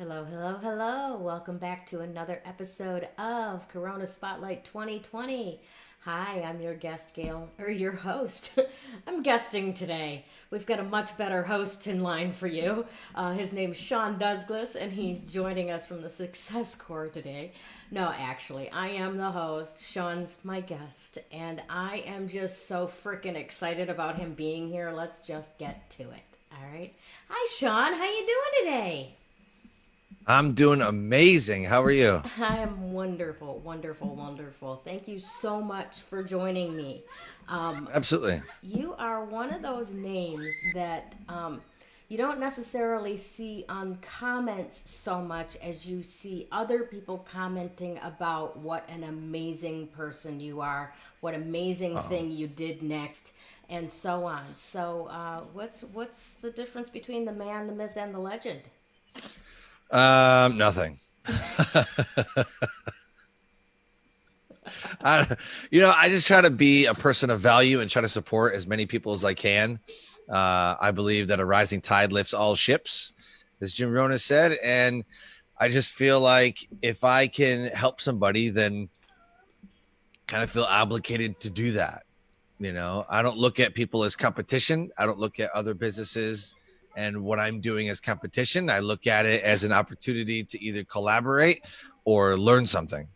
Hello, hello, hello. Welcome back to another episode of Corona Spotlight 2020. Hi, I'm your guest, Gayle, or your host. I'm guesting today. We've got a much better host in line for you. His name's Sean Douglas, and he's joining us from the Success Corps today. No, actually, I am the host. Sean's my guest, and I am just so freaking excited about him being here. Let's just get to it. All right. Hi, Sean. How you doing today? I'm doing amazing. How are you? I am wonderful, wonderful, wonderful. Thank you so much for joining me. Um, Absolutely. you are one of those names that you don't necessarily see on comments so much as you see other people commenting about what an amazing person you are, what amazing Oh, thing you did next, and so on. So, what's the difference between the man, the myth, and the legend? nothing. I, I just try to be a person of value and try to support as many people as I can. I believe that a rising tide lifts all ships, as Jim Rohn said, and I just feel like if I can help somebody, then kind of feel obligated to do that. I don't look at people as competition. I don't look at other businesses and what I'm doing as competition. I look at it as an opportunity to either collaborate or learn something.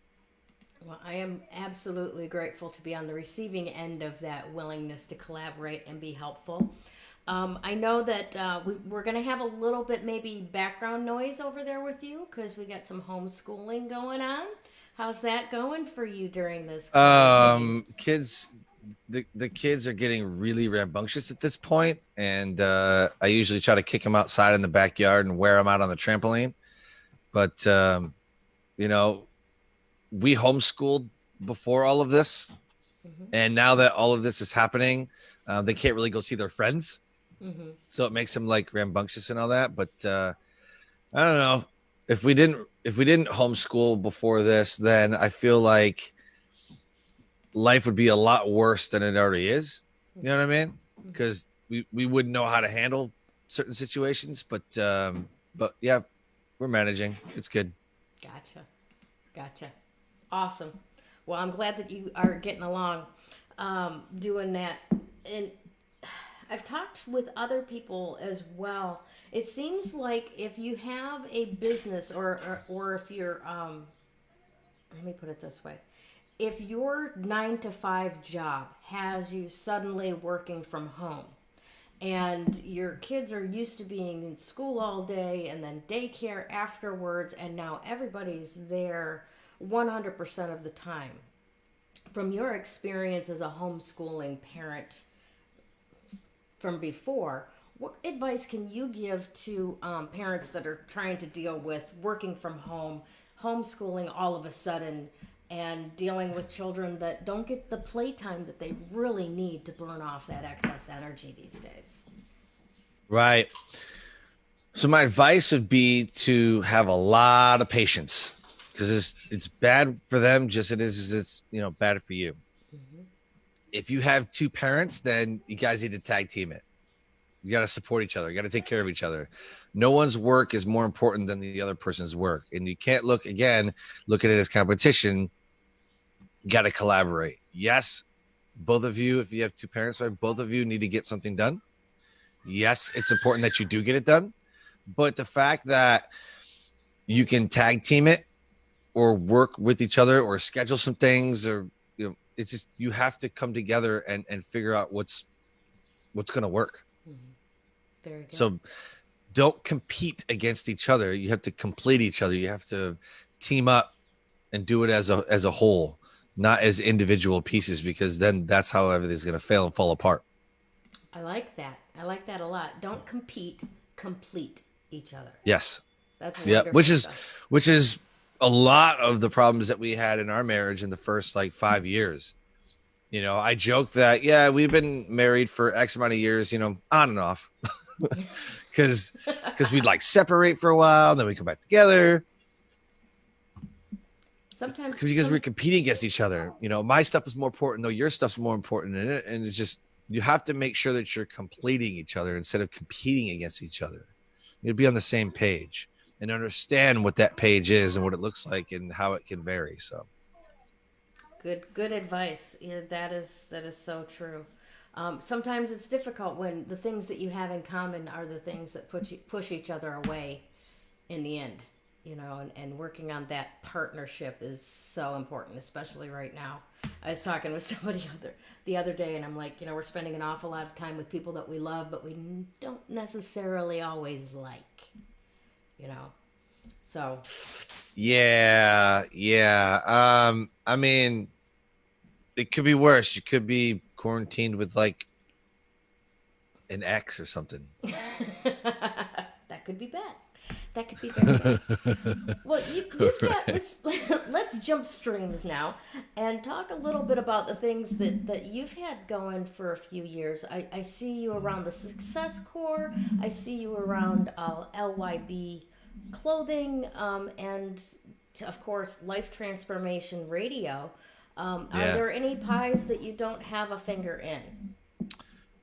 Well, I am absolutely grateful to be on the receiving end of that willingness to collaborate and be helpful. I know that we're going to have a little bit maybe background noise over there with you because we got some homeschooling going on. How's that going for you during this quarantine? Kids, the kids are getting really rambunctious at this point, and I usually try to kick them outside in the backyard and wear them out on the trampoline. But you know, we homeschooled before all of this, Hmm. and now that all of this is happening, they can't really go see their friends, Hmm. so it makes them like rambunctious and all that. But I don't know if we didn't homeschool before this, then I feel like life would be a lot worse than it already is. You know what I mean? Hmm. Because we wouldn't know how to handle certain situations. But yeah, we're managing. It's good. Gotcha. Gotcha. Awesome. Well, I'm glad that you are getting along doing that. And I've talked with other people as well. It seems like if you have a business or if you're, let me put it this way, if your 9 to 5 job has you suddenly working from home and your kids are used to being in school all day and then daycare afterwards, and now everybody's there 100% of the time. From your experience as a homeschooling parent from before, what advice can you give to parents that are trying to deal with working from home, homeschooling all of a sudden, and dealing with children that don't get the playtime that they really need to burn off that excess energy these days? Right. So my advice would be to have a lot of patience because it's bad for them just it is it's bad for you. Hmm. If you have two parents, then you guys need to tag team it. You got to support each other. You got to take care of each other. No one's work is more important than the other person's work. And you can't look at it as competition. You got to collaborate. Yes, both of you, if you have two parents, right, both of you need to get something done. Yes, it's important that you do get it done. But the fact that you can tag team it or work with each other or schedule some things or, it's just, you have to come together and figure out what's going to work. Hmm. Very good. So don't compete against each other. You have to complete each other. You have to team up and do it as a whole, not as individual pieces, because then that's how everything's going to fail and fall apart. I like that. I like that a lot. Don't compete, complete each other. Yes. That's Yeah. wonderful stuff. Which is a lot of the problems that we had in our marriage in the first like 5 years. I joke that, yeah, we've been married for X amount of years, on and off, because we'd like separate for a while, and then we come back together Sometimes because we're some competing against each other. My stuff is more important, though your stuff's more important in it, and it's just you have to make sure that you're completing each other instead of competing against each other. You'd be on the same page, and understand what that page is and what it looks like and how it can vary. So Good advice. Yeah, that is so true. Sometimes it's difficult when the things that you have in common are the things that push each other away in the end, and working on that partnership is so important, especially right now. I was talking with somebody the other day, and I'm like, we're spending an awful lot of time with people that we love, but we don't necessarily always like, you know. So, yeah. I mean, it could be worse. You could be quarantined with like an ex or something. that could be bad. That could be very bad. Well, you've got let's jump streams now and talk a little bit about the things that you've had going for a few years. I see you around the Success Core. I see you around LYB clothing, and of course Life Transformation Radio. Are there any pies that you don't have a finger in?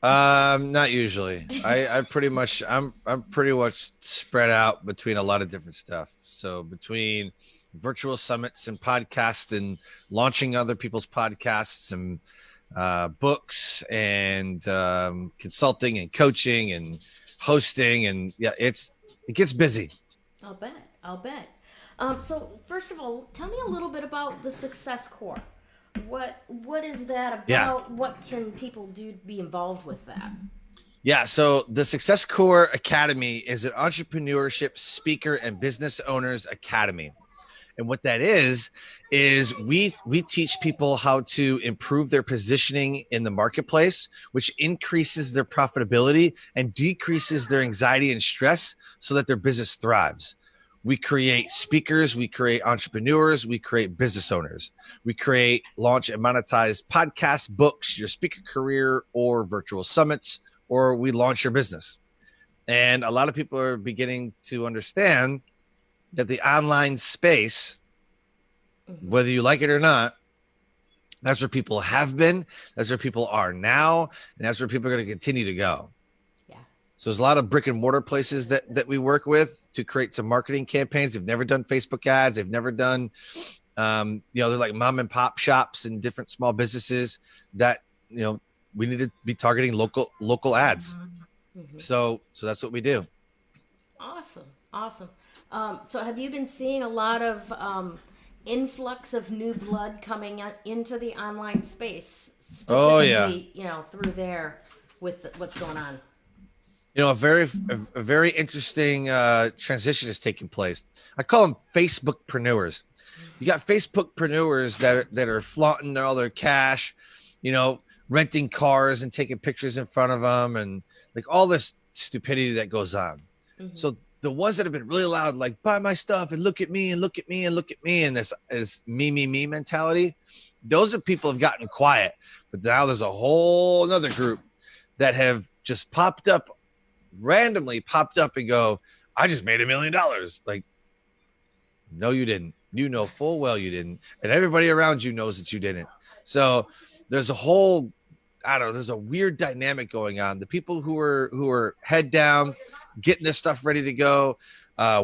Not usually. I'm pretty much spread out between a lot of different stuff. So between virtual summits and podcasts and launching other people's podcasts and books and consulting and coaching and hosting, and it gets busy. I'll bet. So first of all, tell me a little bit about the Success Core. What is that about? Yeah. What can people do to be involved with that? Yeah, so the Success Core Academy is an entrepreneurship speaker and business owners academy. And what that is we teach people how to improve their positioning in the marketplace, which increases their profitability and decreases their anxiety and stress so that their business thrives. We create speakers, we create entrepreneurs, we create business owners. We create, launch, and monetize podcasts, books, your speaker career, or virtual summits, or we launch your business. And a lot of people are beginning to understand that the online space, whether you like it or not, that's where people have been, that's where people are now, and that's where people are going to continue to go. So there's a lot of brick and mortar places that we work with to create some marketing campaigns. They've never done Facebook ads. They've never done, they're like mom and pop shops and different small businesses that, we need to be targeting local ads. Mm-hmm. So that's what we do. Awesome. So have you been seeing a lot of influx of new blood coming into the online space, specifically, through there with what's going on? A very interesting transition is taking place. I call them Facebookpreneurs. You got Facebookpreneurs that are flaunting all their cash, renting cars and taking pictures in front of them and like all this stupidity that goes on. Mm-hmm. So the ones that have been really loud, like buy my stuff and look at me and look at me and look at me, and this is me mentality, those are people have gotten quiet. But now there's a whole another group that have just randomly popped up and go, I just made $1 million. Like, no, you didn't. You know full well you didn't. And everybody around you knows that you didn't. So there's a whole, there's a weird dynamic going on. The people who are head down, getting this stuff ready to go,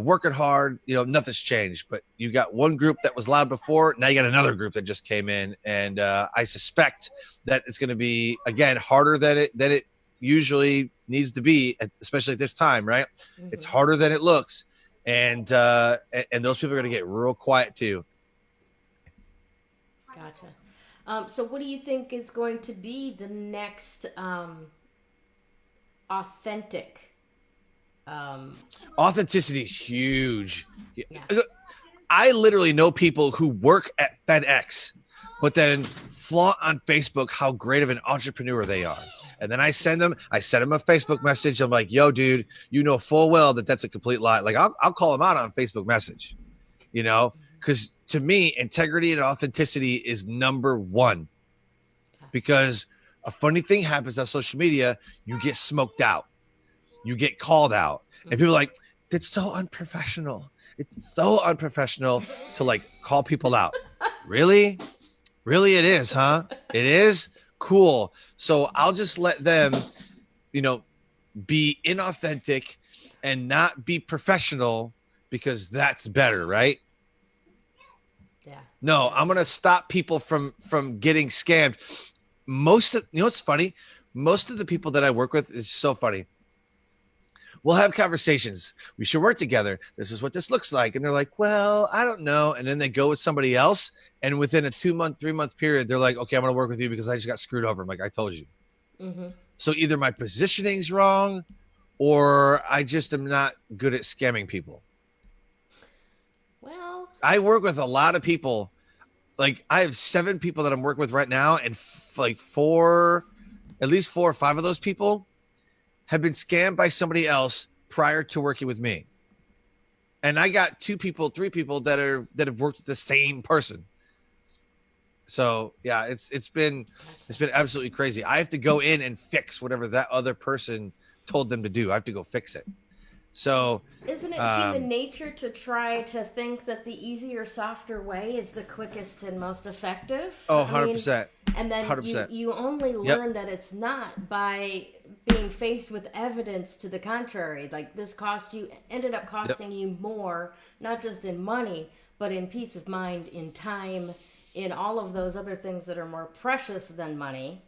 working hard, nothing's changed. But you got one group that was loud before. Now you got another group that just came in. And I suspect that it's going to be, again, harder than it usually needs to be, especially at this time, right? Mm-hmm. It's harder than it looks, and those people are going to get real quiet too. Gotcha. So what do you think is going to be the next authentic? Authenticity is huge. Yeah. I literally know people who work at FedEx, but then flaunt on Facebook how great of an entrepreneur they are. And then I send them a Facebook message. I'm like, yo, dude, you know full well that that's a complete lie. Like I'll call them out on Facebook message, because to me, integrity and authenticity is number one. Because a funny thing happens on social media, you get smoked out, you get called out, and people are like, that's so unprofessional. It's so unprofessional to like call people out. Really? Really, it is, huh? It is? Cool. So I'll just let them, be inauthentic and not be professional Yeah. because that's better, right? Yeah. No, I'm Gotcha. gonna stop people from getting scammed. Most of what's funny, most of the people that I work with is so funny. We'll have conversations. We should work together. This is what this looks like. And they're like, well, I don't know. And then they go with somebody else. And within a 2-month, 3-month period, they're like, okay, I'm going to work with you because I just got screwed over. I'm like, I told you. Mm-hmm. So either my positioning's wrong or I just am not good at scamming people. Well, I work with a lot of people. Like I have 7 people that I'm working with right now. And like at least 4 or 5 of those people have been scammed by somebody else prior to working with me. And I got 2 people, 3 people that have worked with the same person. So yeah, gotcha. it's been absolutely crazy. I have to go in and fix whatever that other person told them to do. I have to go fix it. So Isn't it human um nature to try to think that the easier, softer way is the quickest and most effective? oh I mean, 100%. and then you 100%. you only Yep. learn that it's not by being faced with evidence to the contrary. Like this ended up Yep. costing you more, not just in money, but in peace of mind, in time, in all of those other things that are more precious than money.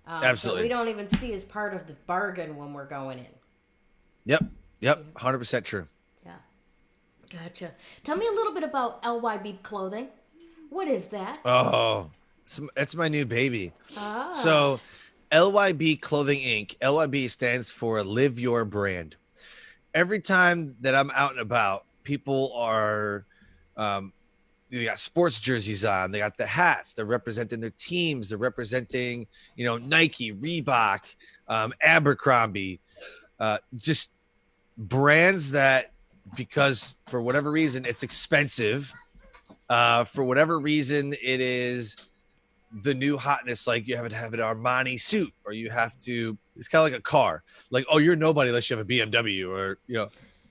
That we Absolutely. don't even see as part of the bargain when we're going in. Yep. Yep. Yeah. 100% true. Yeah. Gotcha. Tell me a little bit about LYB clothing. What is that? Oh, it's my new baby. Ah. So LYB Clothing Inc. LYB stands for Live Your Brand. Every time that I'm out and about, people are um, they got sports jerseys on, they got the hats, they're representing their teams, they're representing, Nike, Reebok, Abercrombie, just brands that, because for whatever reason it's expensive, for whatever reason it is the new hotness. Like you have to have an Armani suit, or you have to, it's kind of like a car, like, oh, you're nobody unless you have a BMW, or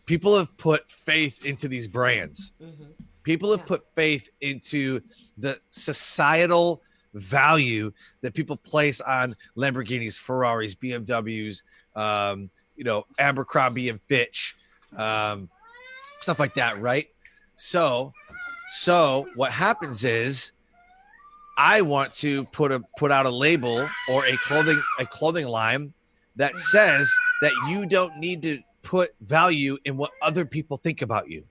people have put faith into these brands. Mm-hmm. People Yeah. have put faith into the societal value that people place on Lamborghinis, Ferraris, BMWs, Abercrombie and Fitch, um, stuff like that, right? So, so what happens is I want to put out a label or a clothing line that says that you don't need to put value in what other people think about you.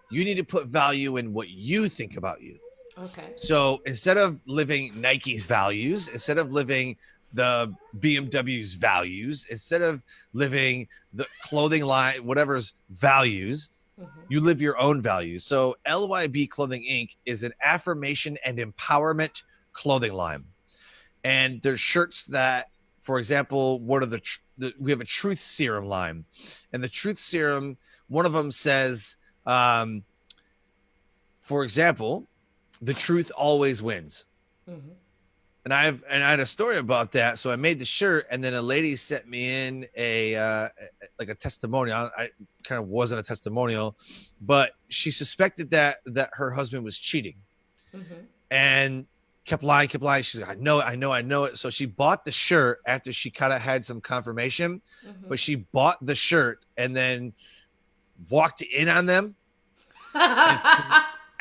You need to put value in what you think about you. Okay. So instead of living Nike's values, instead of living the BMW's values, instead of living the clothing line, whatever's values, Mm-hmm. you live your own values. So LYB Clothing Inc. is an affirmation and empowerment clothing line. And there's shirts that, for example, one of we have a truth serum line. And the truth serum, one of them says, for example, the truth always wins. Mm-hmm. And I had a story about that. So I made the shirt, and then a lady sent me in like a testimonial. I kind of wasn't a testimonial, but she suspected that her husband was cheating, Mm-hmm. and kept lying. She's like, I know it. So she bought the shirt after she kind of had some confirmation, Mm-hmm. but she bought the shirt and then walked in on them and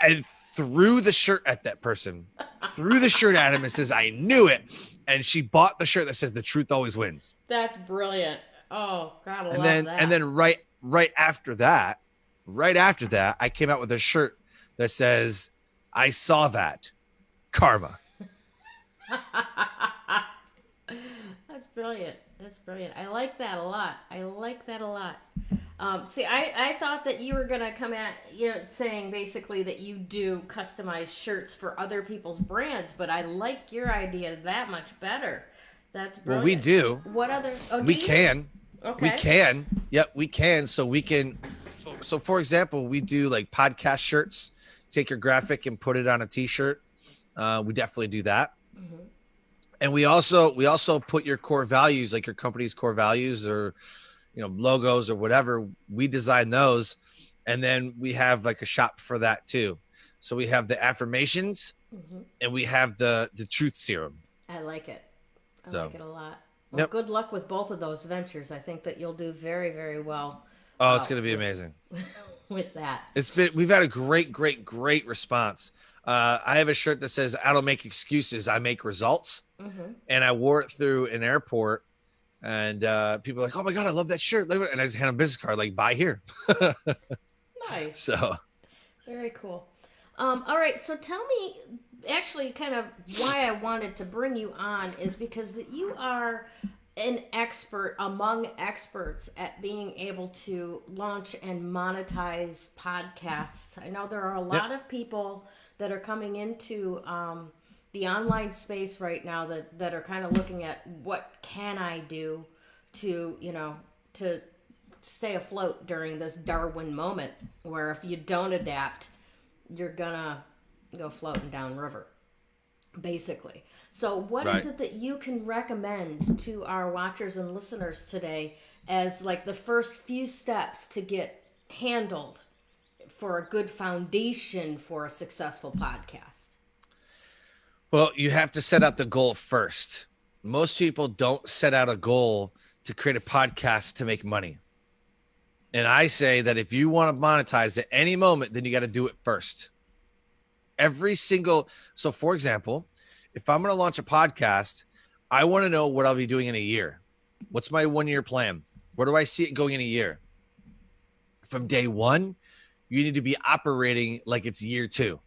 and threw the shirt at that person, threw the shirt at him and says, I knew it. And she bought the shirt that says the truth always wins. That's brilliant. Oh, gotta And love then that. and then right after that, I came out with a shirt that says, I saw that. Karma. That's brilliant. That's brilliant. I like that a lot. I like that a lot. See, I thought that you were gonna come at saying basically that you do customized shirts for other people's brands, but I like your idea that much better. That's Well, brilliant. we do. What other? Oh, We do you? can. We Okay. can. Yep, we can. So we can. So for example, we do like podcast shirts. Take your graphic and put it on a T-shirt. We definitely do that. Mm-hmm. And we also put your core values, like your company's core values, or logos or whatever. We design those, and then we have like a shop for that too. So we have the affirmations, Mm-hmm. and we have the truth serum. I like it. I So like it a lot. Well, yep. good luck with both of those ventures. I think that you'll do very, very well Oh, it's going to be amazing. With that. We've had a great response. I have a shirt that says, I don't make excuses, I make results. Mm-hmm. And I wore it through an airport, and people are like, oh my God, I love that shirt. And I just hand a business card, like, buy here. Nice. So Very cool. All right, so tell me, actually, kind of why I wanted to bring you on is because that you are an expert among experts at being able to launch and monetize podcasts. I know there are a lot of people that are coming into the online space right now that are kind of looking at what can I do to, to stay afloat during this Darwin moment where if you don't adapt, you're gonna go floating downriver, basically. So what is it that you can recommend to our watchers and listeners today as like the first few steps to get handled for a good foundation for a successful podcast? Well, you have to set out the goal first. Most people don't set out a goal to create a podcast to make money. And I say that if you want to monetize at any moment, then you got to do it first. So for example, if I'm going to launch a podcast, I want to know what I'll be doing in a year. What's my 1-year plan? Where do I see it going in a year? From day one, you need to be operating like it's year 2.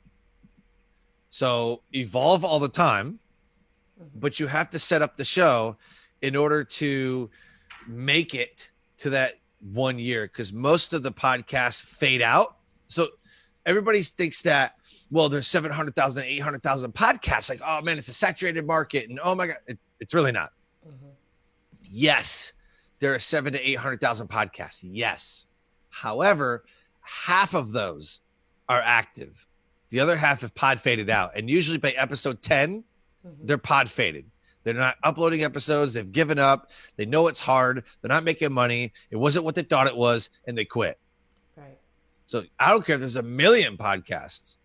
So evolve all the time, but you have to set up the show in order to make it to that 1 year, because most of the podcasts fade out. So everybody thinks that, well, there's 700,000, 800,000 podcasts. Like, oh man, it's a saturated market. And oh my God, it's really not. Mm-hmm. Yes, there are 700,000 to 800,000 podcasts. Yes. However, half of those are active. The other half have pod faded out. And usually by episode 10, they're pod faded. They're not uploading episodes. They've given up. They know it's hard. They're not making money. It wasn't what they thought it was, and they quit. Right. So I don't care if there's 1 million podcasts.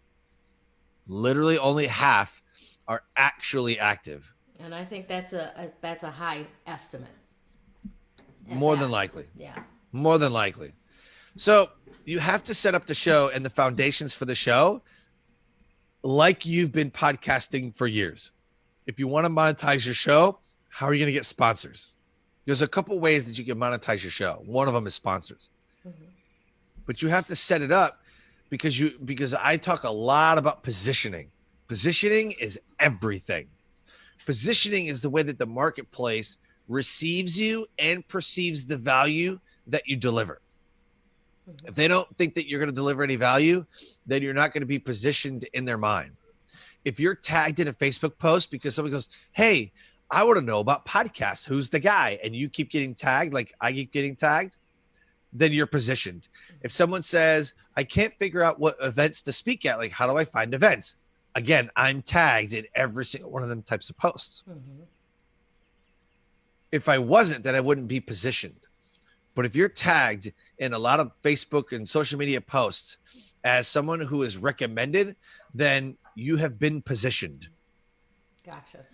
Literally only half are actually active. And I think that's a high estimate. More than likely. Yeah. More than likely. So you have to set up the show and the foundations for the show like you've been podcasting for years. If you want to monetize your show, how are you going to get sponsors? There's a couple ways that you can monetize your show. One of them is sponsors. Mm-hmm. But you have to set it up because I talk a lot about positioning. Positioning is everything. Positioning is the way that the marketplace receives you and perceives the value that you deliver. Mm-hmm. If they don't think that you're going to deliver any value, then you're not going to be positioned in their mind. If you're tagged in a Facebook post because somebody goes, hey, I want to know about podcasts, who's the guy? And you keep getting tagged, like I keep getting tagged, then you're positioned. If someone says, I can't figure out what events to speak at, like how do I find events? Again, I'm tagged in every single one of them types of posts. Mm-hmm. If I wasn't, then I wouldn't be positioned. But if you're tagged in a lot of Facebook and social media posts as someone who is recommended, then you have been positioned. Gotcha.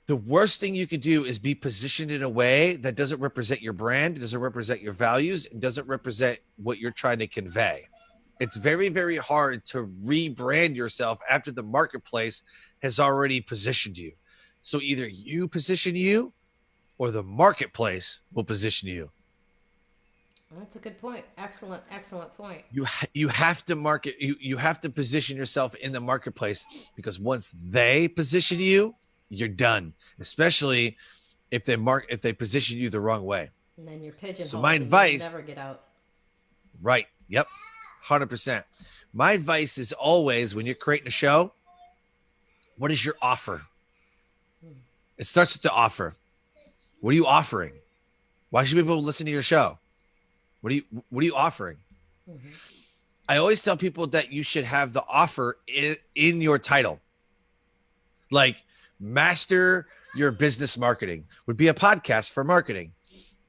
The worst thing you could do is be positioned in a way that doesn't represent your brand, doesn't represent your values, and doesn't represent what you're trying to convey. It's very, very hard to rebrand yourself after the marketplace has already positioned you. So either you position you or the marketplace will position you. That's a good point. Excellent point. You have to market. You have to position yourself in the marketplace, because once they position you, you're done. Especially if they position you the wrong way. And then you're pigeonholed. So my advice, never get out. Right. Yep. 100%. My advice is always, when you're creating a show, what is your offer? It starts with the offer. What are you offering? Why should people listen to your show? What are you offering? Mm-hmm. I always tell people that you should have the offer in your title. Like, master your business marketing would be a podcast for marketing.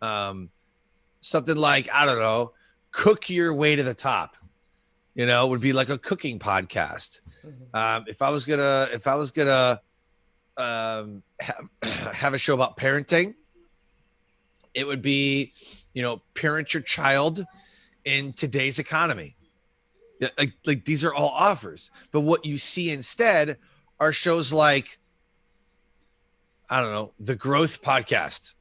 Something like, I don't know, cook your way to the top, would be like a cooking podcast. Mm-hmm. If I was gonna have a show about parenting, it would be, parent your child in today's economy. Like these are all offers. But what you see instead are shows like, I don't know, the Growth Podcast.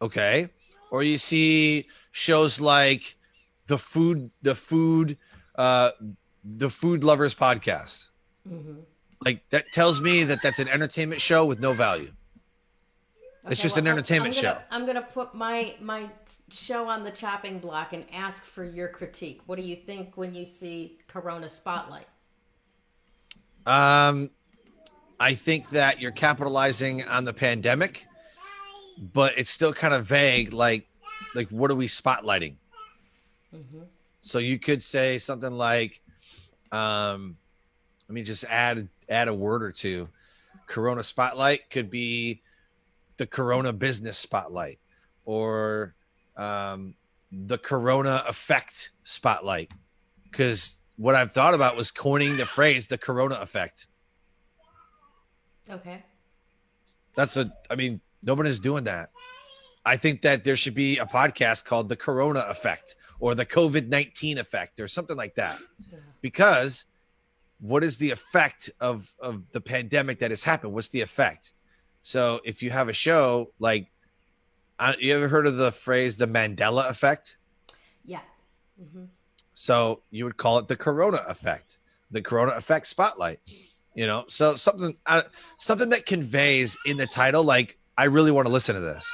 Okay. Or you see shows like the food, uh, the Food Lovers Podcast. Mm-hmm. Like that tells me that that's an entertainment show with no value. It's Okay, just well, an entertainment show. I'm gonna put my show on the chopping block and ask for your critique. What do you think when you see Corona Spotlight? Um, I think that you're capitalizing on the pandemic, but it's still kind of vague. Like what are we spotlighting? Mm-hmm. So you could say something like, let me just add a word or two. Corona Spotlight could be the Corona Business Spotlight, or the Corona Effect Spotlight. Because what I've thought about was coining the phrase the Corona Effect. Okay. I mean, nobody's doing that. I think that there should be a podcast called the Corona Effect or the COVID-19 Effect or something like that. Yeah. Because what is the effect of the pandemic that has happened? What's the effect? So if you have a show like, you ever heard of the phrase the Mandela effect? Yeah. Mm-hmm. So you would call it the Corona effect, the Corona effect spotlight. So something that conveys in the title, like, I really want to listen to this,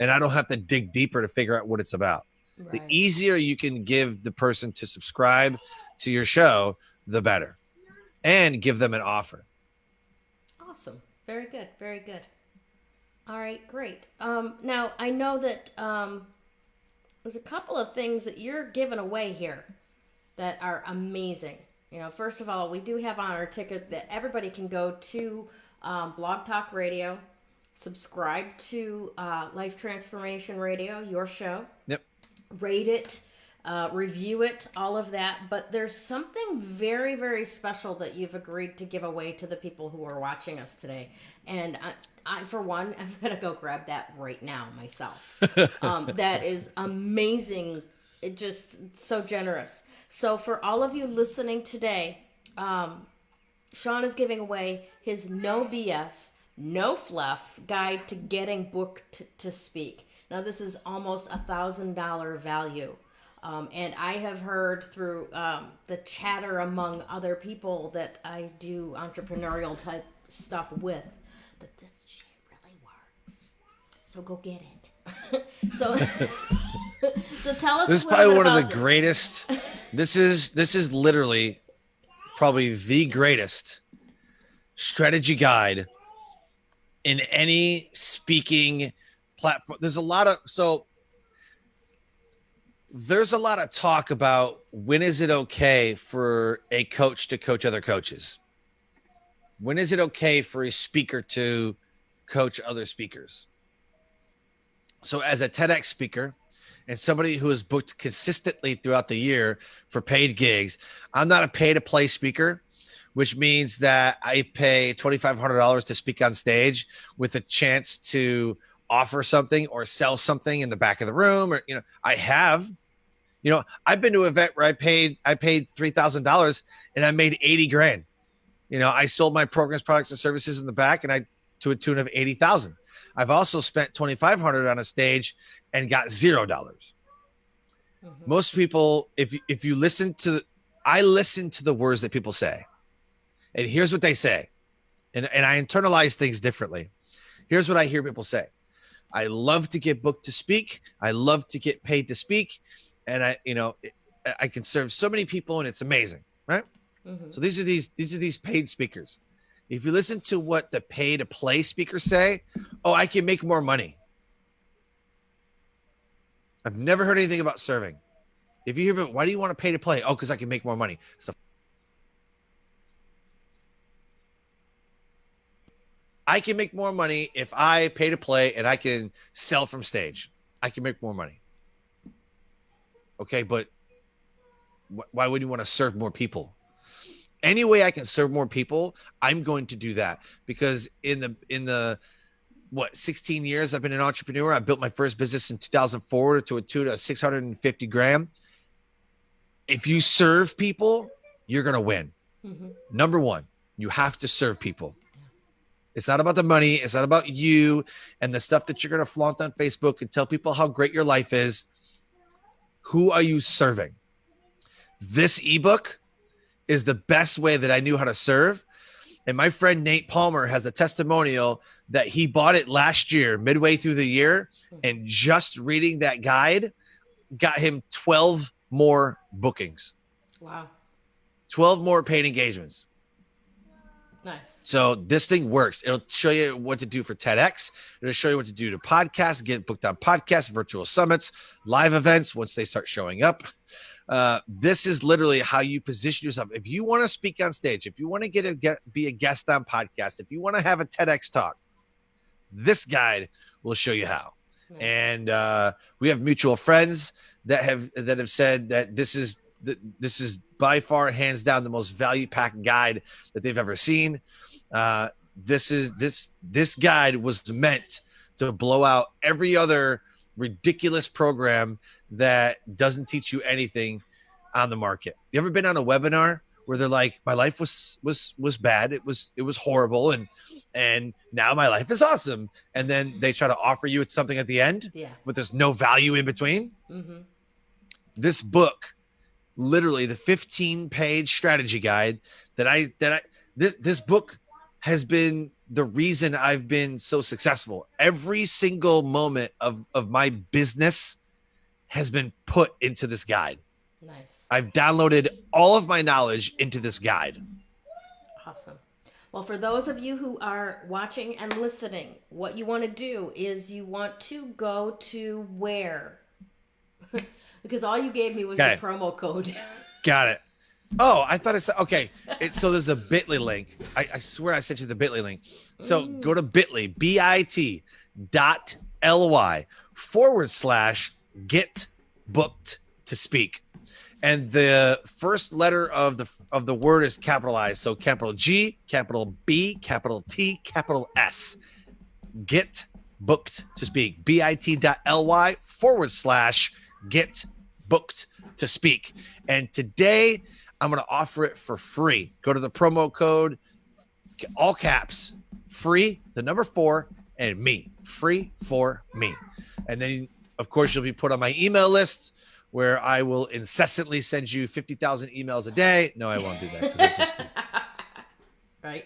and I don't have to dig deeper to figure out what it's about. Right. The easier you can give the person to subscribe to your show, the better, and give them an offer. Awesome. Very good. Very good. All right. Great. Now I know that there's a couple of things that you're giving away here that are amazing. First of all, we do have on our ticket that everybody can go to Blog Talk Radio, subscribe to Life Transformation Radio, your show. Yep. Rate it, review it, all of that. But there's something very, very special that you've agreed to give away to the people who are watching us today. And I for one, I'm going to go grab that right now myself. That is amazing. It just so generous. So for all of you listening today, Sean is giving away his no BS, no fluff guide to getting booked to speak. Now this is almost $1,000 value. And I have heard through the chatter among other people that I do entrepreneurial type stuff with, that this shit really works. So go get it. So tell us. This is probably one of the greatest. This is literally probably the greatest strategy guide in any speaking platform. There's a lot of talk about when is it okay for a coach to coach other coaches? When is it okay for a speaker to coach other speakers? So as a TEDx speaker and somebody who is booked consistently throughout the year for paid gigs, I'm not a pay-to-play speaker, which means that I pay $2,500 to speak on stage with a chance to offer something or sell something in the back of the room. Or, I've been to an event where I paid $3,000 and I made 80 grand. I sold my programs, products, and services in the back, and to a tune of 80,000. I've also spent 2,500 on a stage and got $0. Mm-hmm. Most people, if you listen to, I listen to the words that people say, and here's what they say, and I internalize things differently. Here's what I hear people say: I love to get booked to speak. I love to get paid to speak, and I can serve so many people, and it's amazing, right? Mm-hmm. So these are these paid speakers. If you listen to what the pay to play speakers say, oh, I can make more money. I've never heard anything about serving. If you hear about, why do you want to pay to play? Oh, because I can make more money. So I can make more money if I pay to play and I can sell from stage. I can make more money. Okay, but why would you want to serve more people? Any way I can serve more people, I'm going to do that, because in the 16 years I've been an entrepreneur. I built my first business in 2004 to a tune of 650 grand. If you serve people, you're going to win. Mm-hmm. Number one, you have to serve people. It's not about the money. It's not about you and the stuff that you're going to flaunt on Facebook and tell people how great your life is. Who are you serving? This ebook is the best way that I knew how to serve. And my friend Nate Palmer has a testimonial that he bought it last year, midway through the year. And just reading that guide got him 12 more bookings. Wow. 12 more paid engagements. Nice. So this thing works. It'll show you what to do for TEDx. It'll show you what to do to podcasts, get booked on podcasts, virtual summits, live events once they start showing up. This is literally how you position yourself. If you want to speak on stage, if you want to be a guest on podcast, if you want to have a TEDx talk, this guide will show you how. Nice. And we have mutual friends that have said that this is by far, hands down, the most value-packed guide that they've ever seen. This guide was meant to blow out every other ridiculous program that doesn't teach you anything on the market. You ever been on a webinar where they're like, my life was bad, it was horrible, and now my life is awesome, and then they try to offer you something at the end, but there's no value in between? Mm-hmm. This book, literally the 15-page strategy guide this book has been the reason I've been so successful. Every single moment of my business has been put into this guide. Nice. I've downloaded all of my knowledge into this guide. Awesome. Well, for those of you who are watching and listening, what you want to do is you want to go to where? Because all you gave me was the promo code. Got it. Oh, I thought it said, okay. So there's a bit.ly link. I swear I sent you the bit.ly link. So go to bit.ly, bit.ly/get booked to speak. And the first letter of the word is capitalized. So capital G, capital B, capital T, capital S. Get booked to speak. bit.ly/get booked to speak. And today I'm going to offer it for free. Go to the promo code, all caps, free, the number 4, and me, free for me. And then, of course, you'll be put on my email list where I will incessantly send you 50,000 emails a day. No, I won't do that because that's just stupid. Right.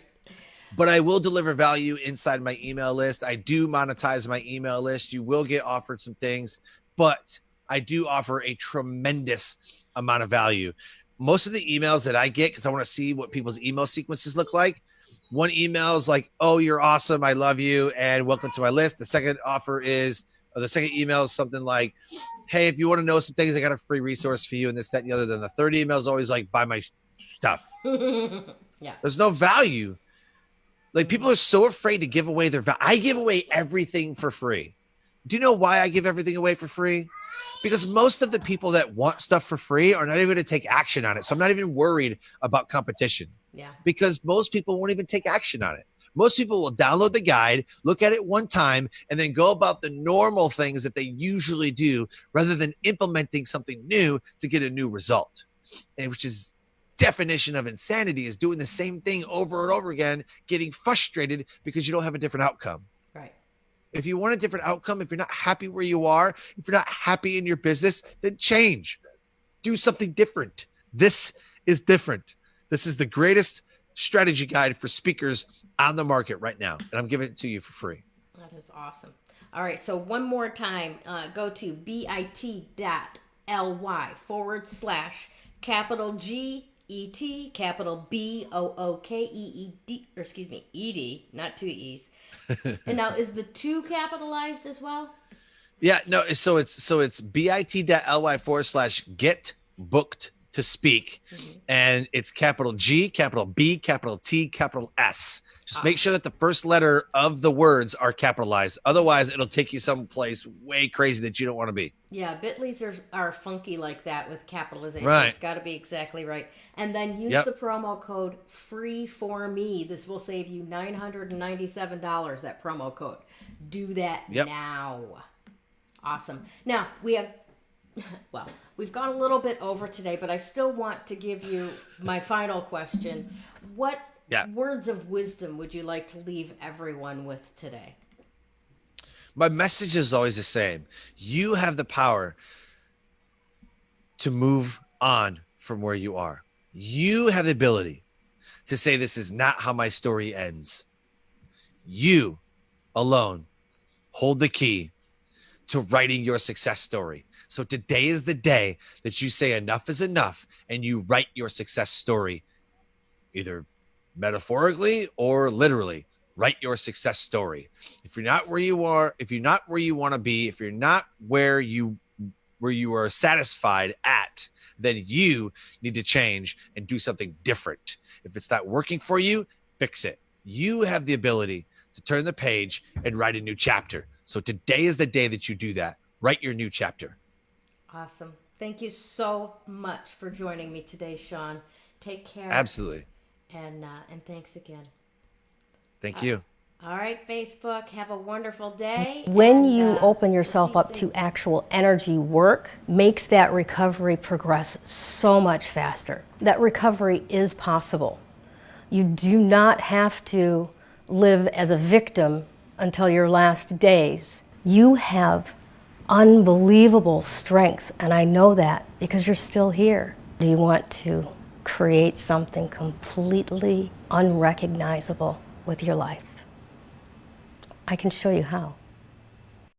But I will deliver value inside my email list. I do monetize my email list. You will get offered some things, but I do offer a tremendous amount of value. Most of the emails that I get, because I want to see what people's email sequences look like. One email is like, oh, you're awesome, I love you, and welcome to my list. The second email is something like, hey, if you want to know some things, I got a free resource for you, and this, that, and the other. Then the third email is always like, buy my stuff. Yeah. There's no value. Like, people are so afraid to give away their value. I give away everything for free. Do you know why I give everything away for free? Because most of the people that want stuff for free are not even going to take action on it. So I'm not even worried about competition. Yeah. Because most people won't even take action on it. Most people will download the guide, look at it one time, and then go about the normal things that they usually do rather than implementing something new to get a new result. And which is definition of insanity, is doing the same thing over and over again, getting frustrated because you don't have a different outcome. Right. If you want a different outcome, if you're not happy where you are, if you're not happy in your business, then change. Do something different. This is different. This is the greatest strategy guide for speakers on the market right now. And I'm giving it to you for free. That is awesome. All right. So one more time, go to bit.ly/capital GET, capital BOOKEED, or excuse me, ED, not 2 E's. And now is the 2 capitalized as well? Yeah, no. So it's bit.ly/get booked to speak. Mm-hmm. And it's capital G, capital B, capital T, capital S. Just make sure that the first letter of the words are capitalized. Otherwise, it'll take you someplace way crazy that you don't want to be. Yeah, Bitly's are funky like that with capitalization. Right. It's got to be exactly right. And then use Yep. the promo code FREE4ME. This will save you $997, that promo code. Do that Yep. now. Awesome. Now, we've gone a little bit over today, but I still want to give you my final question. What words of wisdom would you like to leave everyone with today? My message is always the same. You have the power to move on from where you are. You have the ability to say, this is not how my story ends. You alone hold the key to writing your success story. So today is the day that you say enough is enough and you write your success story, either metaphorically or literally. Write your success story. If you're not where you are, if you're not where you want to be, if you're not where you are satisfied at, then you need to change and do something different. If it's not working for you, fix it. You have the ability to turn the page and write a new chapter. So today is the day that you do that. Write your new chapter. Awesome. Thank you so much for joining me today, Sean. Take care. Absolutely. And thanks again. Thank you. All right, Facebook, have a wonderful day. When you open yourself up to actual energy work, makes that recovery progress so much faster. That recovery is possible. You do not have to live as a victim until your last days. You have unbelievable strength, and I know that because you're still here. Do you want to create something completely unrecognizable with your life? I can show you how.